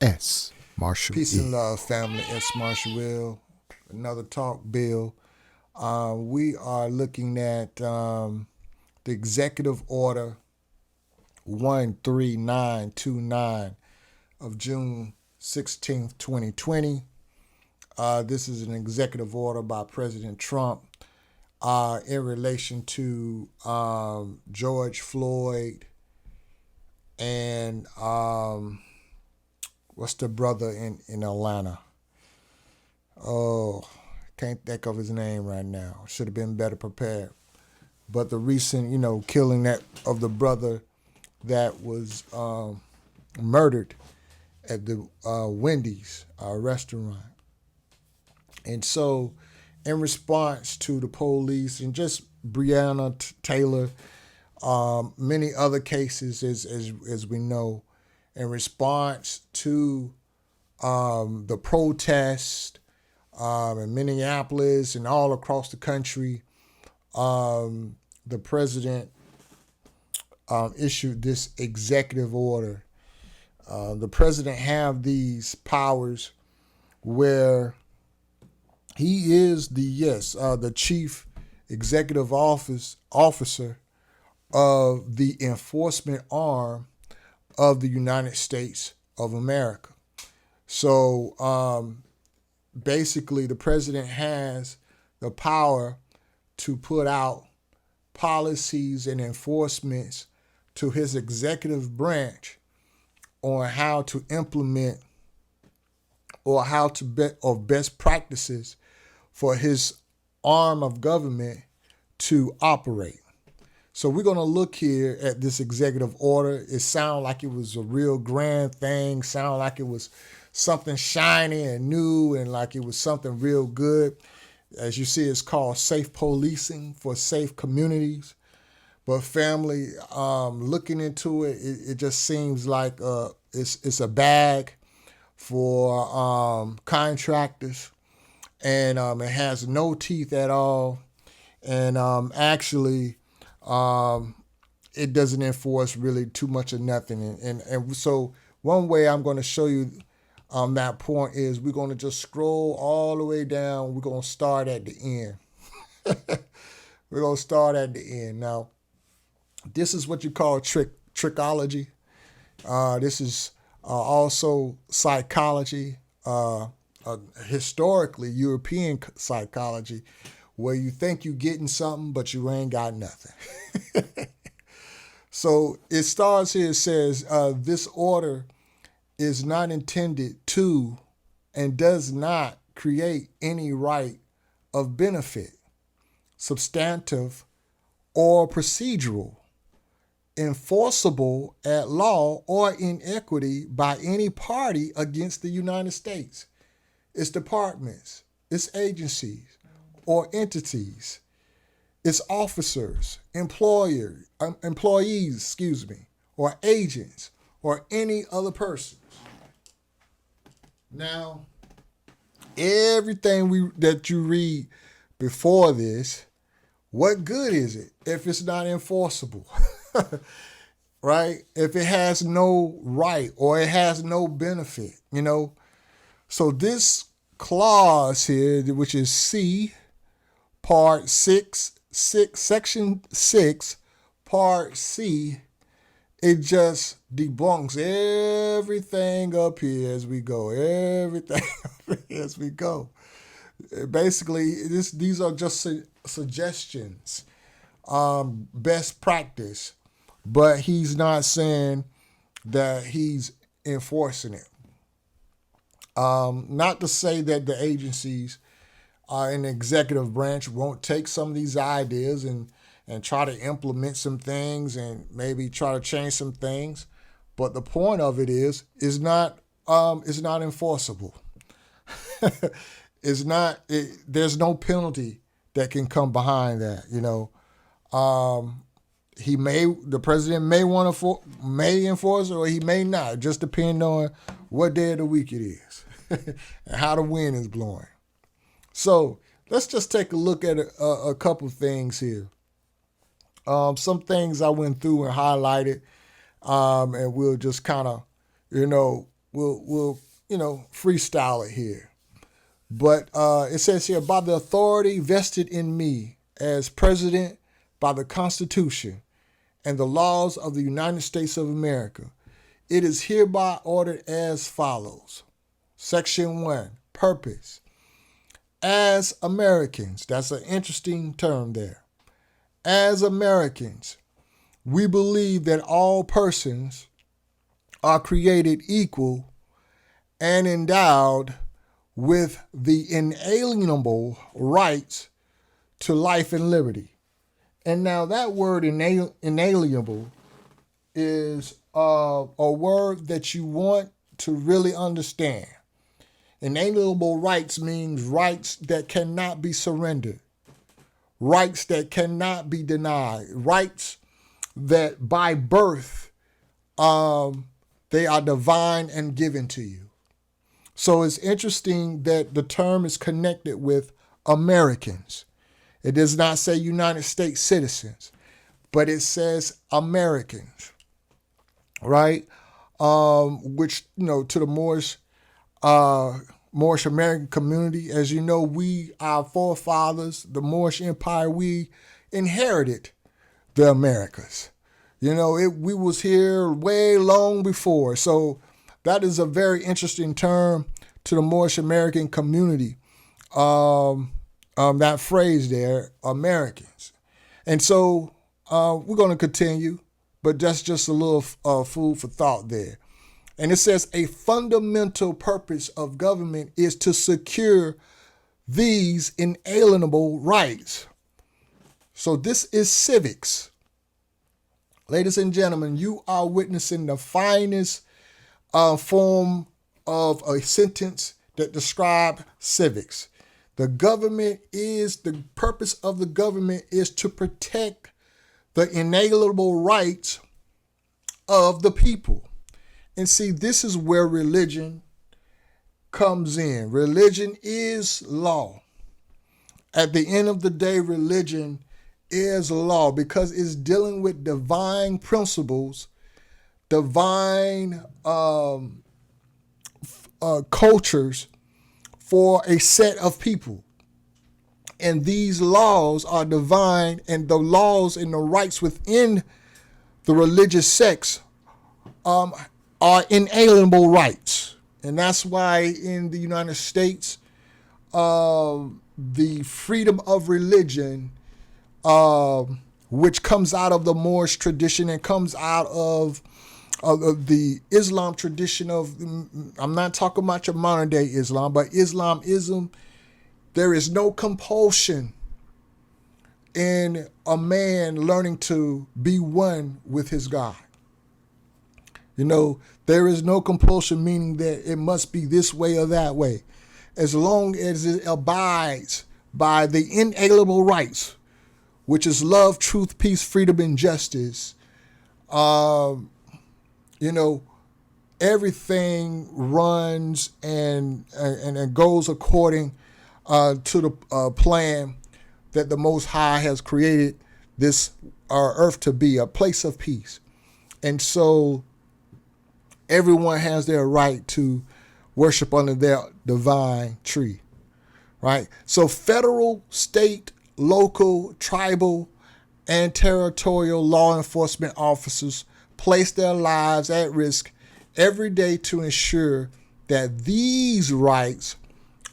S. Marshall Peace E. and love, family. It's Marshall Will. Another talk bill. We are looking at the Executive Order 13929 of June 16th, 2020. This is an executive order by President Trump in relation to George Floyd and what's the brother in Atlanta? Oh, can't think of his name right now. Should have been better prepared. But the recent, killing that of the brother that was murdered at the Wendy's restaurant. And so, in response to the police and just Breonna Taylor, many other cases, as we know, in response to the protest in Minneapolis and all across the country, the president issued this executive order. The president have these powers where he is the chief executive officer of the enforcement arm of the United States of America. So basically, the president has the power to put out policies and enforcements to his executive branch on how to implement or how to or best practices for his arm of government to operate. So we're going to look here at this executive order. It sounded like it was a real grand thing, sounded like it was something shiny and new and like it was something real good. As you see, it's called Safe Policing for Safe Communities. But family, looking into it, it just seems like it's a bag for contractors, and it has no teeth at all. And actually, it doesn't enforce really too much of nothing. And so one way I'm going to show you that point is we're going to just scroll all the way down. We're going to start at the end. We're going to start at the end. Now, this is what you call trickology. This is also psychology, historically European psychology, where you think you're getting something, but you ain't got nothing. So it starts here, it says, this order is not intended to and does not create any right of benefit, substantive or procedural, enforceable at law or in equity by any party against the United States, its departments, its agencies or entities, its officers, employees, or agents, or any other person. Now, everything that you read before this, what good is it if it's not enforceable? Right? If it has no right or it has no benefit. So this clause here, which is C, part 6, section 6, part C, it just debunks everything up here as we go. Everything up here as we go. Basically, these are just suggestions, best practice, but he's not saying that he's enforcing it. Not to say that the agencies in the executive branch won't take some of these ideas and try to implement some things and maybe try to change some things, but the point of it is not enforceable. There's no penalty that can come behind that. The president may enforce it or he may not, just depending on what day of the week it is and how the wind is blowing. So let's just take a look at a couple things here. Some things I went through and highlighted, and we'll just kind of, we'll freestyle it here. But it says here, by the authority vested in me as president by the Constitution and the laws of the United States of America, it is hereby ordered as follows. Section 1, purpose. As Americans, that's an interesting term there. As Americans, we believe that all persons are created equal and endowed with the inalienable rights to life and liberty. And now that word inalienable is a word that you want to really understand. Inalienable rights means rights that cannot be surrendered, rights that cannot be denied, rights that by birth they are divine and given to you. So it's interesting that the term is connected with Americans. It does not say United States citizens, but it says Americans, right? Which, to the Moorish American community, as you know, our forefathers, the Moorish Empire, we inherited the Americas. We was here way long before. So that is a very interesting term to the Moorish American community. That phrase there, Americans. And so we're going to continue, but that's just a little food for thought there. And it says a fundamental purpose of government is to secure these inalienable rights. So this is civics. Ladies and gentlemen, you are witnessing the finest form of a sentence that describes civics. The purpose of the government is to protect the inalienable rights of the people. And see, this is where religion comes in. Religion is law. At the end of the day, religion is law because it's dealing with divine principles, divine cultures for a set of people. And these laws are divine, and the laws and the rights within the religious sects are inalienable rights. And that's why in the United States, the freedom of religion, which comes out of the Moorish tradition and comes out of the Islam tradition I'm not talking about your modern day Islam, but Islamism, there is no compulsion in a man learning to be one with his God. There is no compulsion, meaning that it must be this way or that way. As long as it abides by the inalienable rights, which is love, truth, peace, freedom, and justice, everything runs and goes according to the plan that the Most High has created this our earth to be, a place of peace. And so everyone has their right to worship under their divine tree, right? So federal, state, local, tribal, and territorial law enforcement officers place their lives at risk every day to ensure that these rights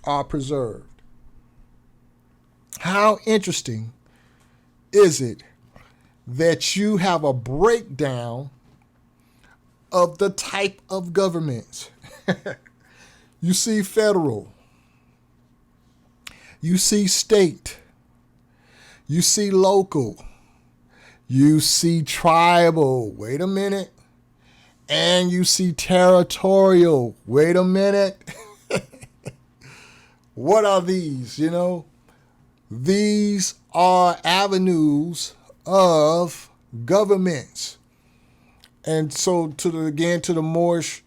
are preserved. How interesting is it that you have a breakdown of the type of governments? You see federal, you see state, you see local, you see tribal, wait a minute, and you see territorial, wait a minute. What are these? These are avenues of governments. And so to the Moorish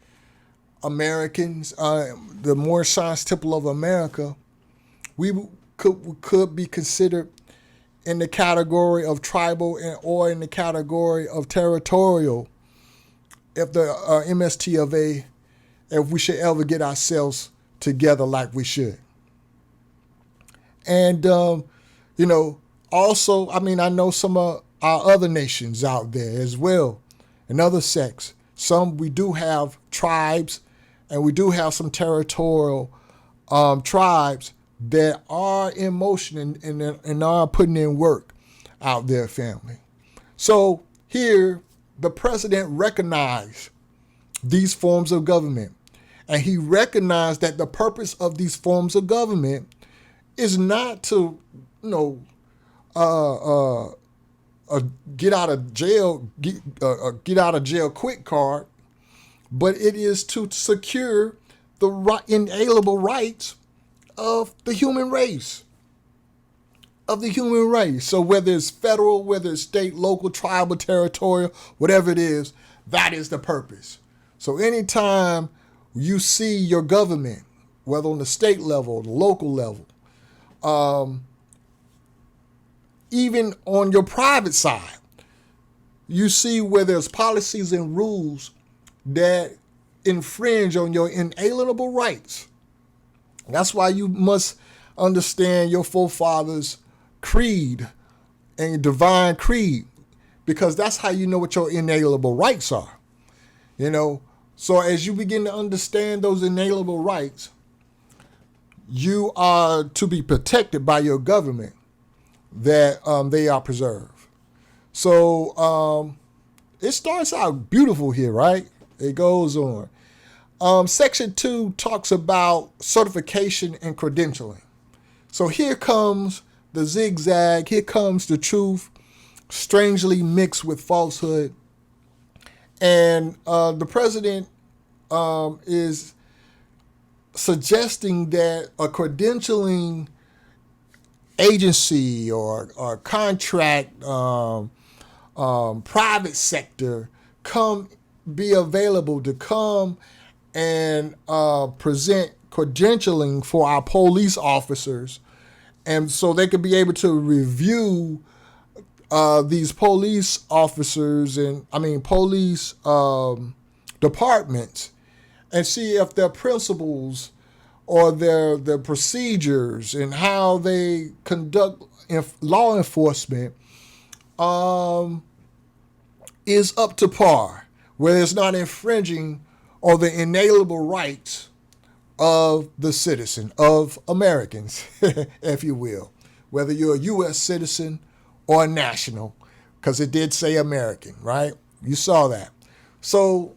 Americans, the Moorish Science Temple of America, we could be considered in the category of tribal or in the category of territorial if the MST of A if we should ever get ourselves together like we should. And, also, I know some of our other nations out there as well, and other sects. Some we do have tribes, and we do have some territorial tribes that are in motion and are putting in work out there, family. So here, the president recognized these forms of government, and he recognized that the purpose of these forms of government is not to, get out of jail quick card, but it is to secure the inalienable rights of the human race. So whether it's federal, whether it's state, local, tribal, territorial, whatever it is, that is the purpose. So anytime you see your government, whether on the state level or the local level, even on your private side, you see where there's policies and rules that infringe on your inalienable rights. That's why you must understand your forefathers' creed and your divine creed, because that's how you know what your inalienable rights are. So as you begin to understand those inalienable rights, you are to be protected by your government, that they are preserved. So it starts out beautiful here, right? It goes on. Section 2 talks about certification and credentialing. So here comes the zigzag, here comes the truth, strangely mixed with falsehood. And the president is suggesting that a credentialing agency or contract, private sector, be available to come and present credentialing for our police officers, and so they could be able to review these police officers and police departments, and see if their principles or their procedures and how they conduct law enforcement is up to par, where it's not infringing on the inalienable rights of the citizen, of Americans, if you will, whether you're a U.S. citizen or a national, because it did say American, right? You saw that. So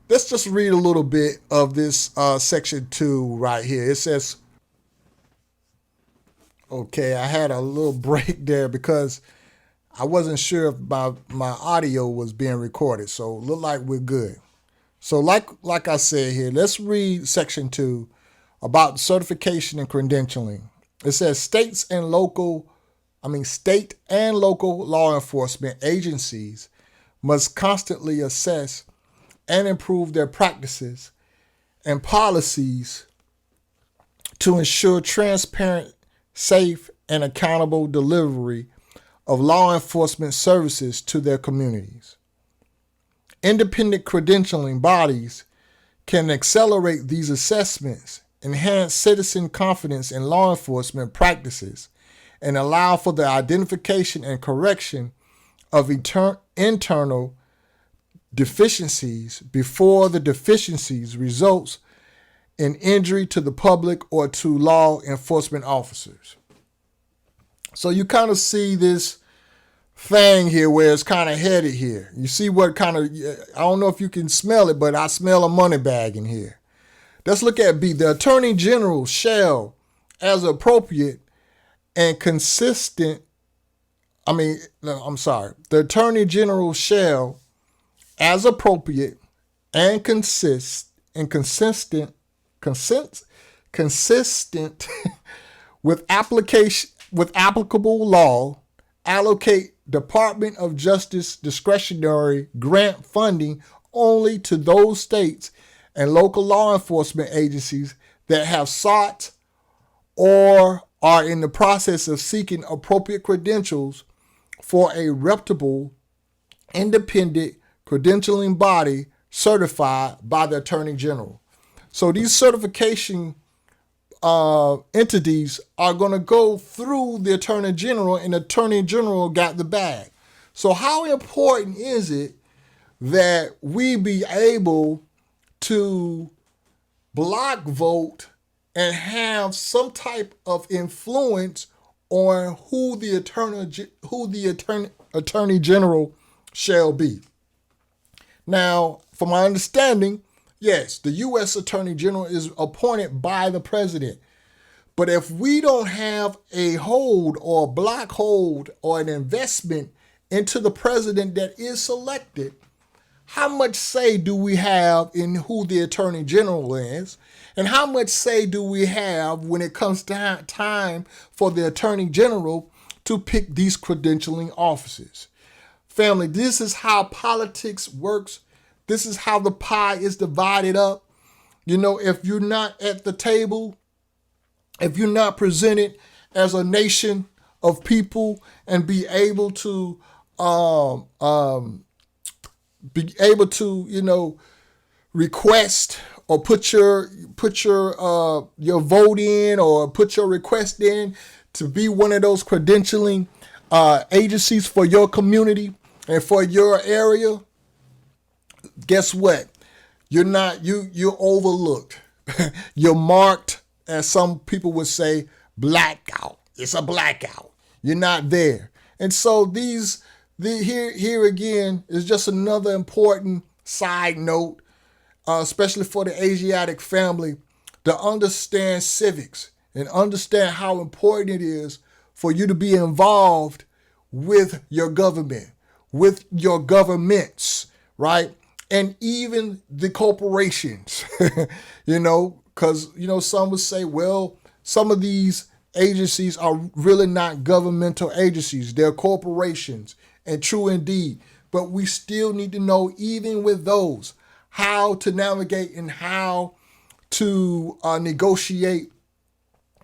let's just read a little bit of this section 2 right here. It says, okay, I had a little break there because I wasn't sure if my audio was being recorded, so it looked like we're good. So like I said here, let's read section 2 about certification and credentialing. It says state and local law enforcement agencies must constantly assess and improve their practices and policies to ensure transparent, safe, and accountable delivery of law enforcement services to their communities. Independent credentialing bodies can accelerate these assessments, enhance citizen confidence in law enforcement practices, and allow for the identification and correction of internal deficiencies before the deficiencies results in injury to the public or to law enforcement officers. So you kind of see this thing here where it's kind of headed here. You see what kind of, I don't know if you can smell it, but I smell a money bag in here. Let's look at B. The Attorney General shall, as appropriate and consistent, the Attorney General shall, as appropriate and consistent with applicable law, allocate Department of Justice discretionary grant funding only to those states and local law enforcement agencies that have sought or are in the process of seeking appropriate credentials for a reputable, independent credentialing body certified by the Attorney General. So these certification entities are going to go through the Attorney General, and the Attorney General got the bag. So how important is it that we be able to block vote and have some type of influence on who the Attorney General shall be? Now, from my understanding, yes, the U.S. Attorney General is appointed by the president. But if we don't have a hold or a block hold or an investment into the president that is selected, how much say do we have in who the Attorney General is? And how much say do we have when it comes to time for the Attorney General to pick these credentialing offices? Family, this is how politics works. This is how the pie is divided up. You know, if you're not at the table, if you're not presented as a nation of people and be able to, request or put your vote in or put your request in to be one of those credentialing agencies for your community and for your area, guess what? You're overlooked. You're marked, as some people would say, blackout. It's a blackout. You're not there. And so here again is just another important side note, especially for the Asiatic family, to understand civics and understand how important it is for you to be involved with your government, with your governments, right? And even the corporations, because, some would say, well, some of these agencies are really not governmental agencies. They're corporations, and true indeed. But we still need to know, even with those, how to navigate and how to negotiate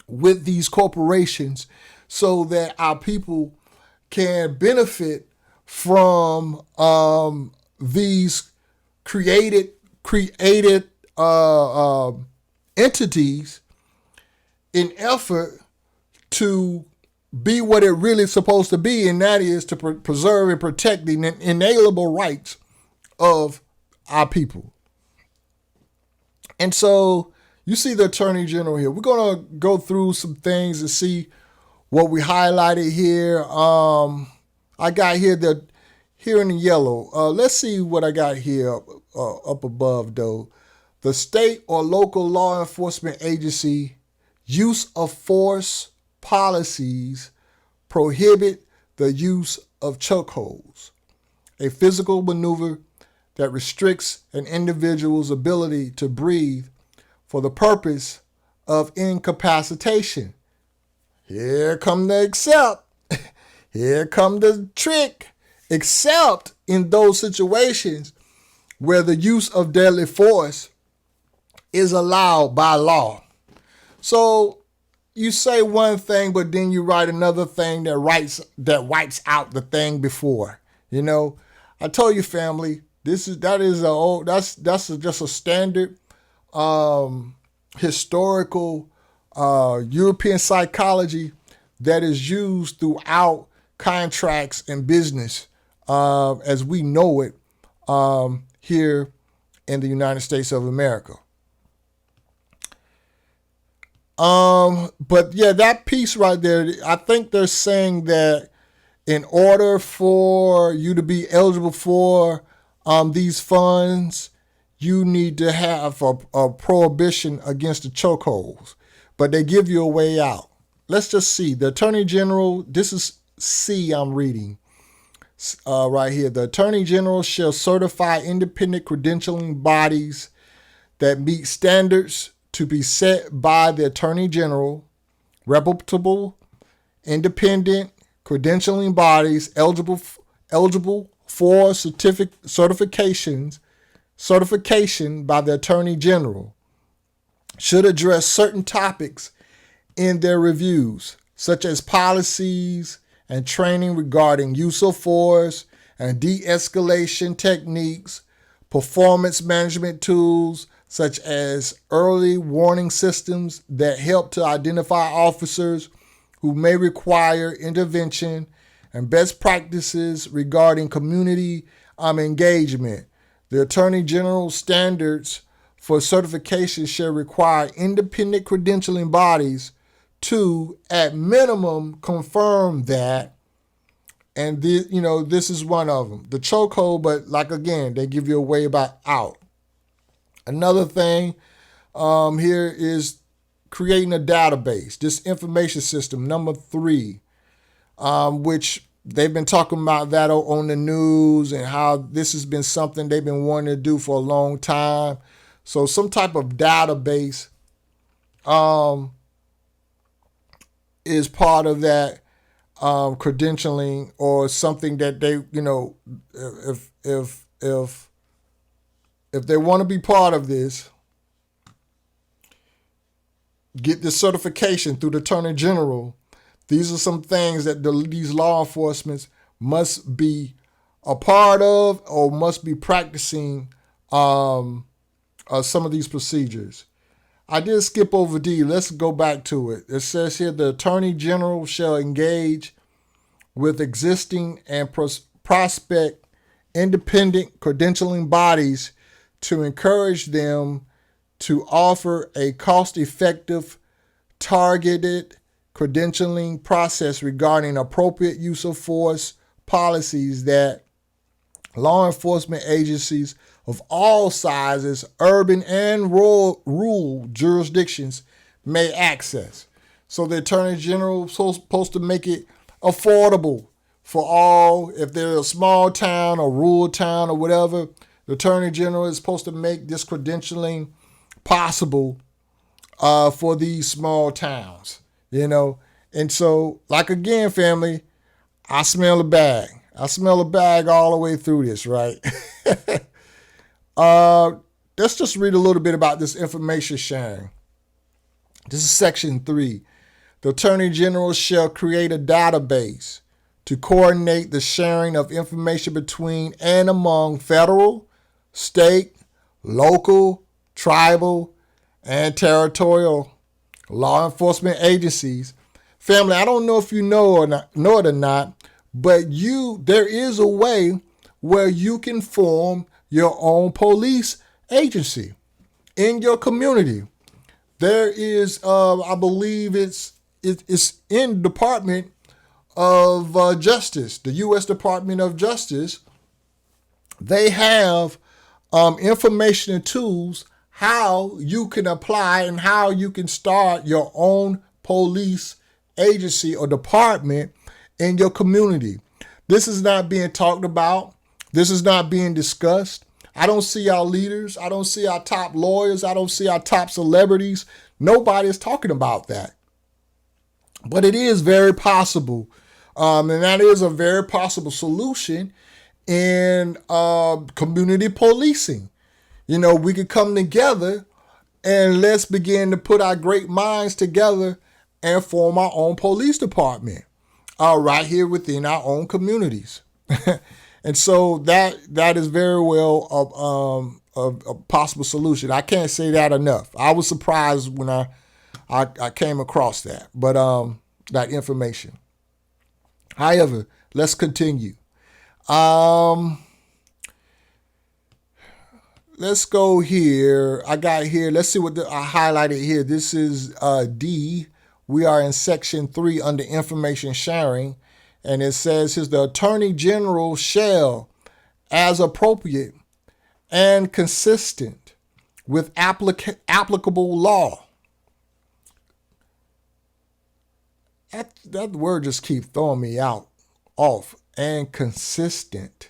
with these corporations so that our people can benefit from these created entities in effort to be what it really is supposed to be, and that is to preserve and protect the inalienable rights of our people. And so you see the Attorney General here. We're going to go through some things and see what we highlighted here. I got here in the yellow. Let's see what I got here up above, though. The state or local law enforcement agency use of force policies prohibit the use of chokeholds, a physical maneuver that restricts an individual's ability to breathe for the purpose of incapacitation. Here come the except. Here come the trick. Except in those situations where the use of deadly force is allowed by law. So you say one thing, but then you write another thing that wipes out the thing before. I told you, family, that's just a standard historical European psychology that is used throughout contracts and business as we know it here in the United States of America. But yeah, that piece right there, I think they're saying that in order for you to be eligible for these funds, you need to have a prohibition against the chokeholds, but they give you a way out. Let's just see. The Attorney General, this is C I'm reading right here. The Attorney General shall certify independent credentialing bodies that meet standards to be set by the Attorney General, reputable, independent credentialing bodies eligible for certification by the Attorney General should address certain topics in their reviews, such as policies and training regarding use of force and de-escalation techniques, performance management tools such as early warning systems that help to identify officers who may require intervention, and best practices regarding community engagement. The Attorney General's standards for certification shall require independent credentialing bodies to, at minimum, confirm that. And this is one of them. The chokehold, but like again, they give you a way about out. Another thing here is creating a database. This information system, number 3, which they've been talking about that on the news and how this has been something they've been wanting to do for a long time. So some type of database is part of that credentialing, or something that they, if they want to be part of this, get the certification through the Attorney General. These are some things that these law enforcement must be a part of, or must be practicing some of these procedures. I did skip over D. Let's go back to it. It says here, the Attorney General shall engage with existing and prospect independent credentialing bodies to encourage them to offer a cost-effective, targeted credentialing process regarding appropriate use of force policies that law enforcement agencies of all sizes, urban and rural jurisdictions may access. So the Attorney General is supposed to make it affordable for all. If they're a small town or rural town or whatever, the Attorney General is supposed to make this credentialing possible for these small towns, And so, like again, family, I smell a bag. I smell a bag all the way through this, right? Let's just read a little bit about this information sharing. This is section 3. The Attorney General shall create a database to coordinate the sharing of information between and among federal, state, local, tribal, and territorial law enforcement agencies. Family, I don't know if you know it or not, but there is a way where you can form your own police agency in your community. There is, I believe it's in Department of Justice, the U.S. Department of Justice. They have information and tools how you can apply and how you can start your own police agency or department in your community. This is not being talked about. This is not being discussed. I don't see our leaders. I don't see our top lawyers. I don't see our top celebrities. Nobody is talking about that. But it is very possible. And that is a very possible solution in community policing. We could come together and let's begin to put our great minds together and form our own police department right here within our own communities. And so that is very well a possible solution. I can't say that enough. I was surprised when I came across that, but that information. However, let's continue. Let's go here. I got here. Let's see what I highlighted here. This is D. We are in section 3 under information sharing. And it says here, the Attorney General shall, as appropriate and consistent with applicable law. That word just keeps throwing me off. And consistent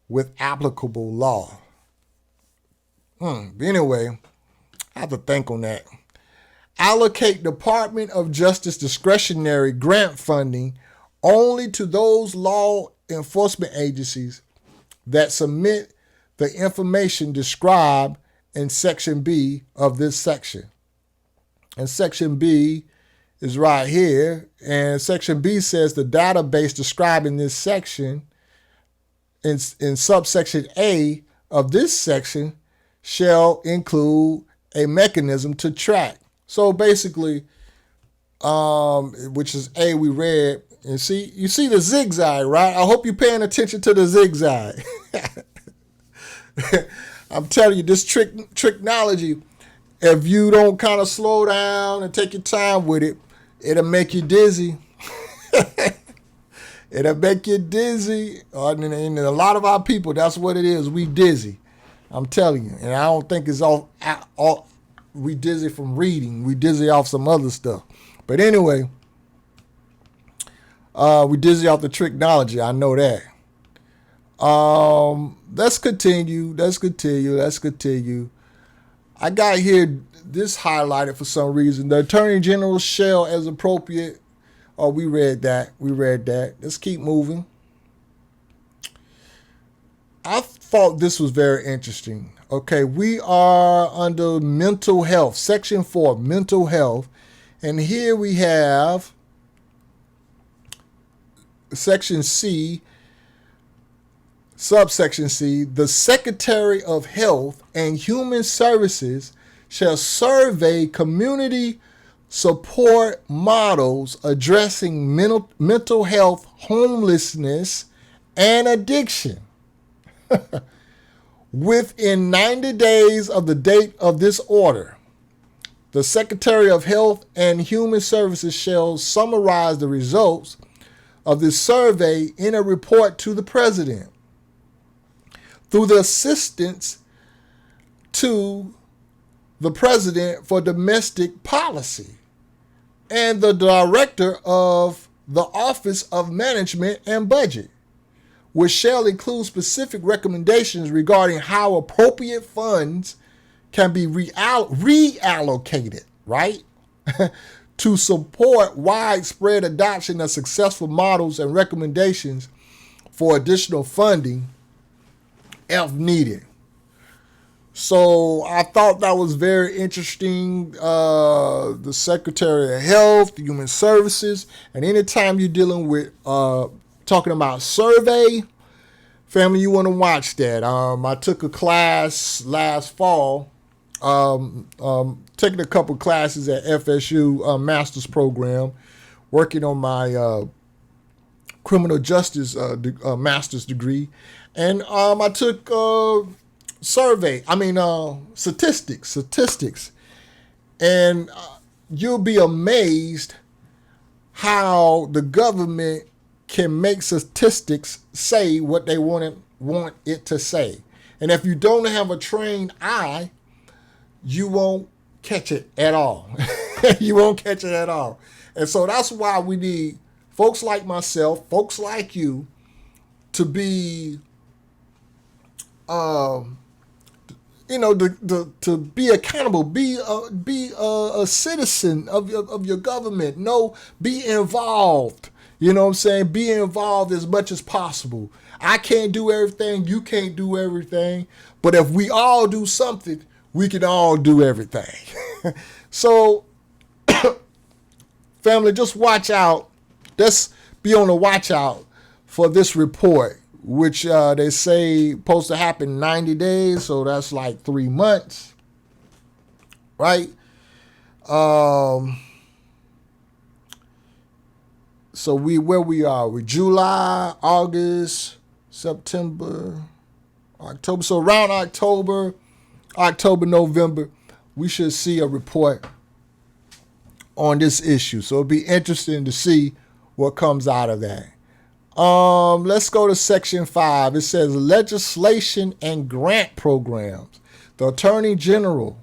with applicable law. Anyway, I have to think on that. Allocate Department of Justice discretionary grant funding only to those law enforcement agencies that submit the information described in Section B of this section. And Section B is right here. And Section B says the database described in this section in subsection A of this section shall include a mechanism to track. So basically, which is A, we read, and you see the zigzag, right? I hope you're paying attention to the zigzag. I'm telling you, this tricknology, if you don't kind of slow down and take your time with it, it'll make you dizzy. It'll make you dizzy. And a lot of our people, that's what it is. We dizzy. I'm telling you. And I don't think it's all we dizzy from reading. We dizzy off some other stuff. But anyway, we dizzy off the tricknology. I know that. Let's continue. I got here this highlighted for some reason. The Attorney General shall, as appropriate. Oh, we read that. Let's keep moving. I thought this was very interesting. Okay, we are under mental health, section 4, mental health. And here we have section C, subsection C, the Secretary of Health and Human Services shall survey community support models addressing mental health, homelessness, and addiction within 90 days of the date of this order. The Secretary of Health and Human Services shall summarize the results of this survey in a report to the President through the assistance to the President for Domestic Policy and the Director of the Office of Management and Budget, which shall include specific recommendations regarding how appropriate funds can be reallocated, right? To support widespread adoption of successful models and recommendations for additional funding if needed. So I thought that was very interesting. The Secretary of Health, Human Services, and anytime you're dealing with talking about survey, family, you want to watch that. I took a class last fall, taking a couple classes at FSU master's program, working on my criminal justice master's degree, and I took statistics, and you'll be amazed how the government can make statistics say what they want it to say. And if you don't have a trained eye, you won't catch it at all. You won't catch it at all. And so that's why we need folks like myself, folks like you, to be to be accountable, be a citizen of your government. Be involved. You know what I'm saying? Be involved as much as possible. I can't do everything. You can't do everything. But if we all do something, we can all do everything. So, family, just watch out. Let's be on the watch out for this report, which they say supposed to happen in 90 days. So that's like 3 months, right? So where we are, we July, August, September, October. So around October, November, we should see a report on this issue. So it'll be interesting to see what comes out of that. Let's go to section 5. It says legislation and grant programs. The Attorney General,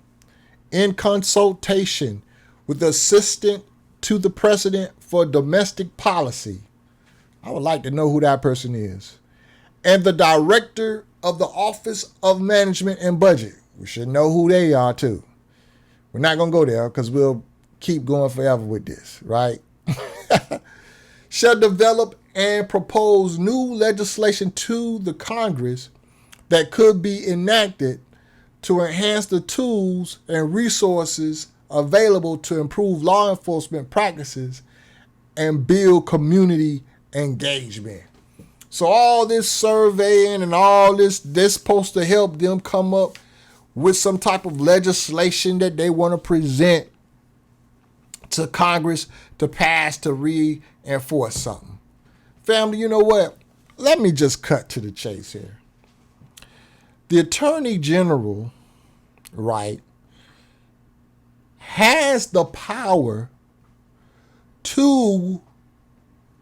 in consultation with the Assistant to the President for Domestic Policy. I would like to know who that person is. And the Director of the Office of Management and Budget. We should know who they are too. We're not going to go there because we'll keep going forever with this, right? Shall develop and propose new legislation to the Congress that could be enacted to enhance the tools and resources available to improve law enforcement practices and build community engagement. So all this surveying and all this supposed to help them come up with some type of legislation that they want to present to Congress to pass to reinforce something. Family, you know what? Let me just cut to the chase here. The Attorney General, right, has the power to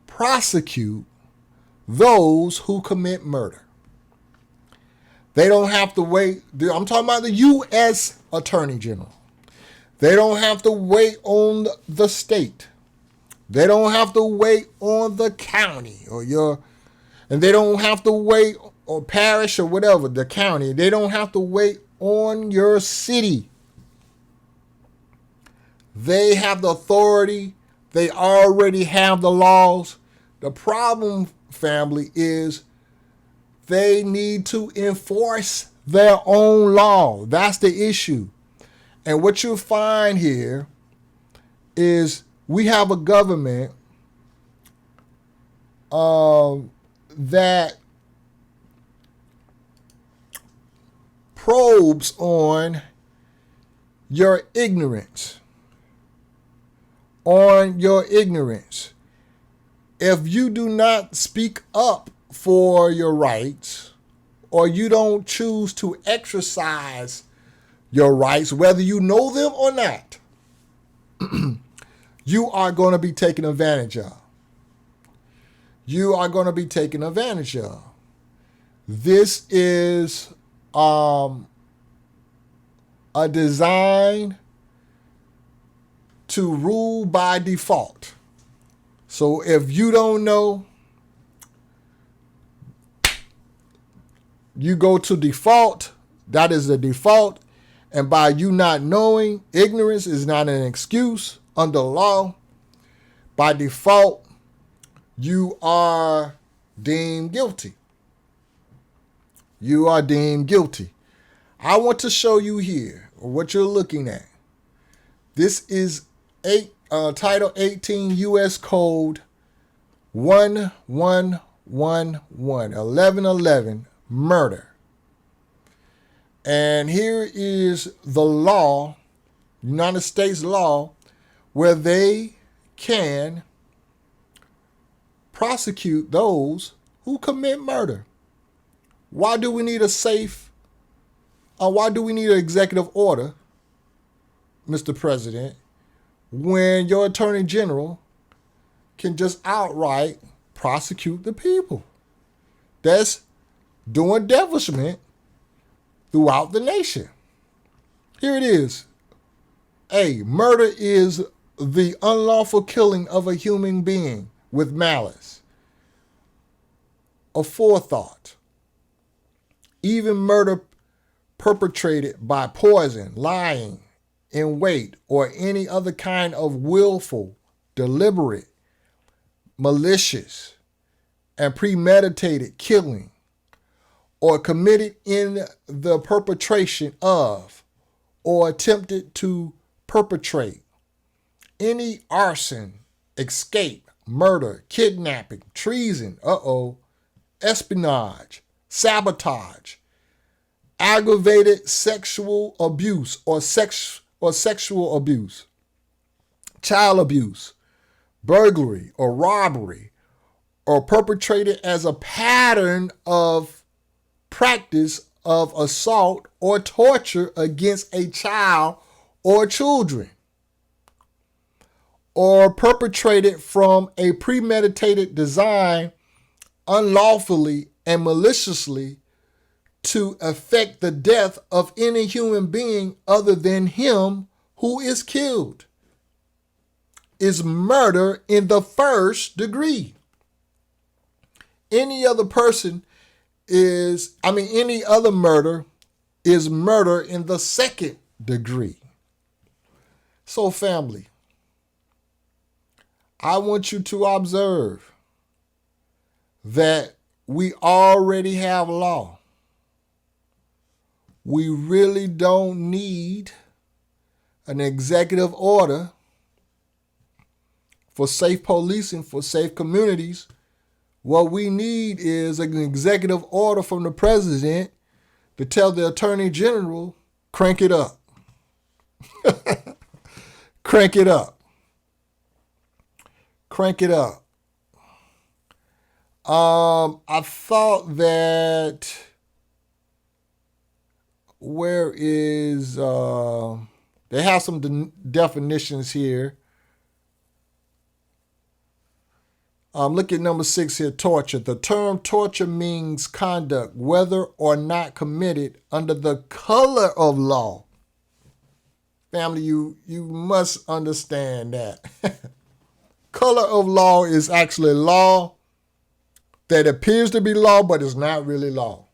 prosecute those who commit murder. They don't have to wait. I'm talking about the U.S. Attorney General. They don't have to wait on the state. They don't have to wait on the county and they don't have to wait or parish or whatever, the county. They don't have to wait on your city. They have the authority. They already have the laws. The problem, family, is they need to enforce their own law. That's the issue. And what you'll find here is we have a government that probes on your ignorance. If you do not speak up for your rights, or you don't choose to exercise your rights, whether you know them or not, you are going to be taken advantage of. You are going to be taken advantage of. This is a design to rule by default. So if you don't know, you go to default. That is the default. And by you not knowing, ignorance is not an excuse under law. By default, you are deemed guilty. You are deemed guilty. I want to show you here what you're looking at. This is Title 18 U.S. Code 1111, murder. And here is the law, United States law, where they can prosecute those who commit murder. Why do we need why do we need an executive order, Mr. President, when your Attorney General can just outright prosecute the people that's doing devilishment throughout the nation? Here it is. Murder is the unlawful killing of a human being with malice, aforethought, even murder perpetrated by poison, lying in wait, or any other kind of willful, deliberate, malicious, and premeditated killing, or committed in the perpetration of, or attempted to perpetrate, any arson, escape, murder, kidnapping, treason, espionage, sabotage, aggravated sexual abuse or sexual abuse, child abuse, burglary or robbery, or perpetrated as a pattern of practice of assault or torture against a child or children, or perpetrated from a premeditated design unlawfully and maliciously to effect the death of any human being other than him who is killed, is murder in the first degree. Any other murder is murder in the second degree. So, family, I want you to observe that we already have law. We really don't need an executive order for safe policing, for safe communities, What we need is an executive order from the president to tell the attorney general, crank it up. Crank it up. Crank it up. I thought that where is they have some definitions here. Look at number 6 here, torture. The term torture means conduct, whether or not committed under the color of law. Family, you must understand that. Color of law is actually law that appears to be law, but is not really law.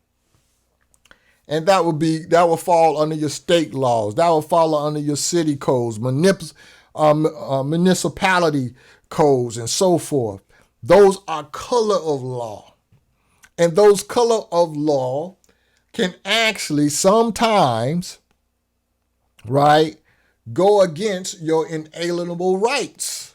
And that will fall under your state laws. That will fall under your city codes, municipality codes, and so forth. Those are color of law. And those color of law can actually sometimes, right, go against your inalienable rights.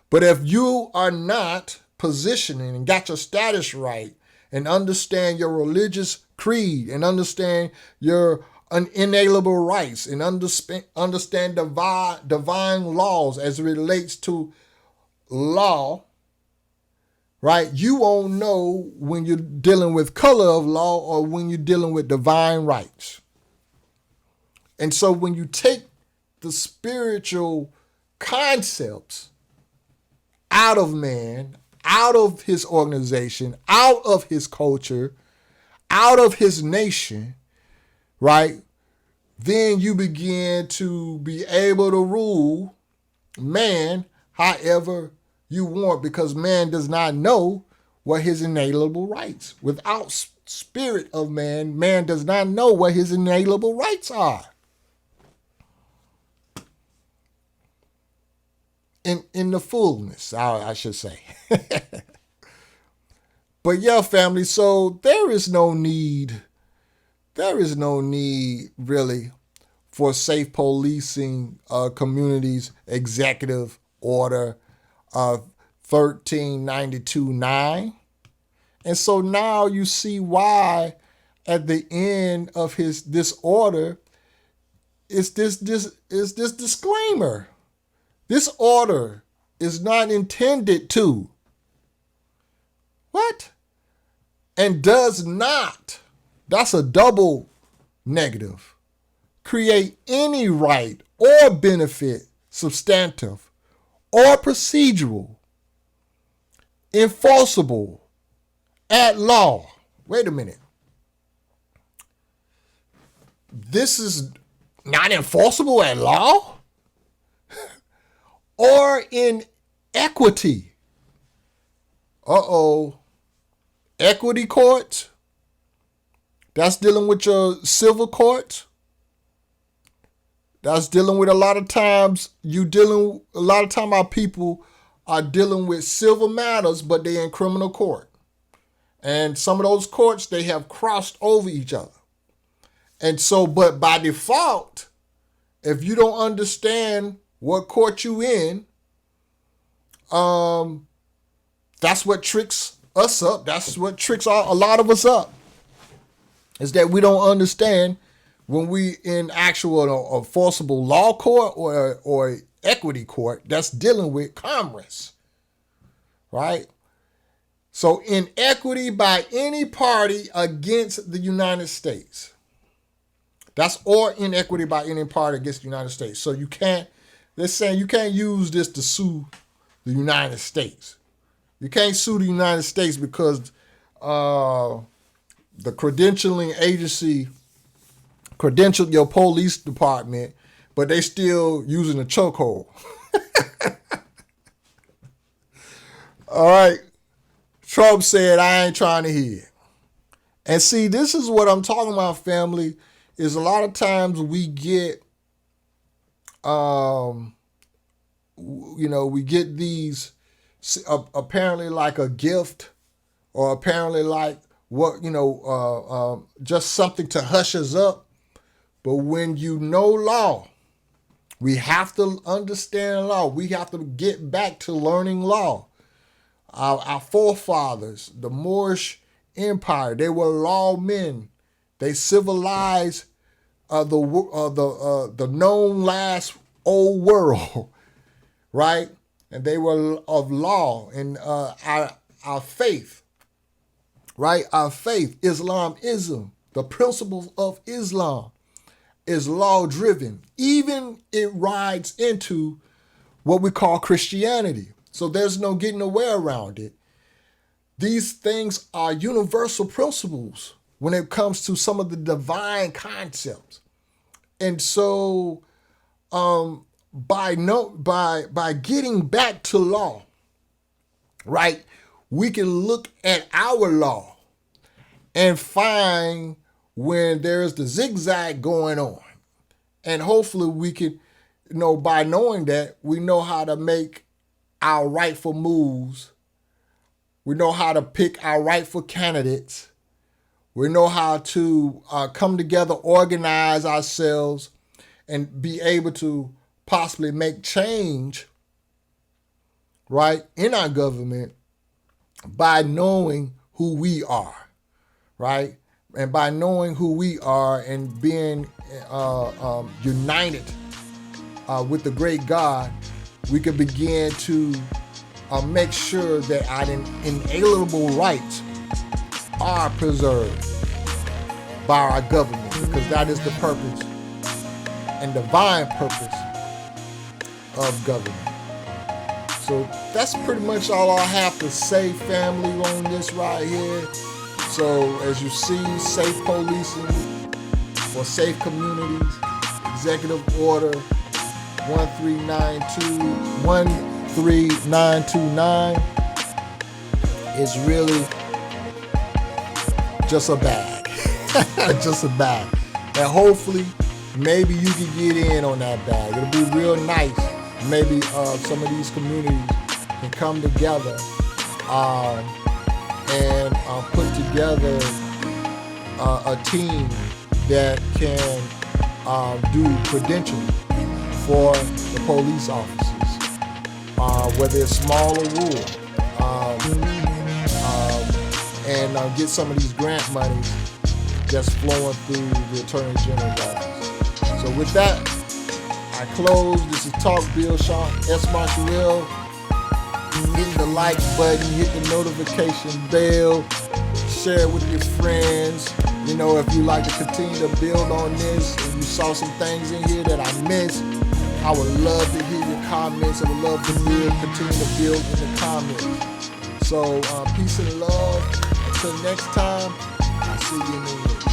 But if you are not positioning and got your status right and understand your religious creed and understand your inalienable rights and understand divine laws as it relates to law, right? You won't know when you're dealing with color of law or when you're dealing with divine rights. And so when you take the spiritual concepts out of man, out of his organization, out of his culture, out of his nation, right? Then you begin to be able to rule man however you want, because man does not know what his inalienable rights. Without spirit of man, man does not know what his inalienable rights are. In the fullness, I should say. But yeah, family, so there is no need really for safe policing communities executive order 1392-9. And so now you see why at the end of this order is this disclaimer. This order is not intended to, what? And does not, that's a double negative, create any right or benefit, substantive or procedural, enforceable at law. Wait a minute. This is not enforceable at law? Or in equity. Equity courts? That's dealing with your civil courts. That's dealing with a lot of times our people are dealing with civil matters, but they're in criminal court. And some of those courts, they have crossed over each other. And so, but by default, if you don't understand what court you in, that's what tricks us up. That's what tricks a lot of us up, is that we don't understand when we in actual enforceable law court or equity court that's dealing with commerce, right? So inequity by any party against the United States. That's or inequity by any party against the United States. So you can't, they're saying you can't use this to sue the United States. You can't sue the United States because the credentialing agency credentialed your police department, but they still using a chokehold. All right. Trump said, I ain't trying to hear. And see, this is what I'm talking about, family, is a lot of times we get, we get these apparently like a gift or apparently like what, just something to hush us up. But when you know law, we have to understand law. We have to get back to learning law. Our forefathers, the Moorish Empire, they were lawmen. They civilized the known last old world, right? And they were of law. And our faith, right? Our faith, Islamism, the principles of Islam is law-driven. Even it rides into what we call Christianity. So there's no getting away around it. These things are universal principles when it comes to some of the divine concepts. And so by getting back to law, right, we can look at our law and find when there's the zigzag going on. And hopefully we can, by knowing that, we know how to make our rightful moves. We know how to pick our rightful candidates. We know how to come together, organize ourselves, and be able to possibly make change, right, in our government by knowing who we are, right? And by knowing who we are and being united with the great God, we can begin to make sure that our inalienable rights are preserved by our government, because that is the purpose and divine purpose of government. So that's pretty much all I have to say, family, on this right here. So as you see, safe policing for safe communities, Executive Order 13929 is really just a bag. Just a bag. And hopefully, maybe you can get in on that bag. It'll be real nice. Maybe some of these communities can come together and put together a team that can do credentialing for the police officers, whether it's small or rural, and get some of these grant monies that's flowing through the Attorney General's office. So with that, I close. This is Talk Bill, Sean S. Marshall. Hit the like button, hit the notification bell, share it with your friends. If you like to continue to build on this and you saw some things in here that I missed, I would love to hear your comments. I would love to continue to build in the comments. So peace and love. Until next time, I'll see you in the next.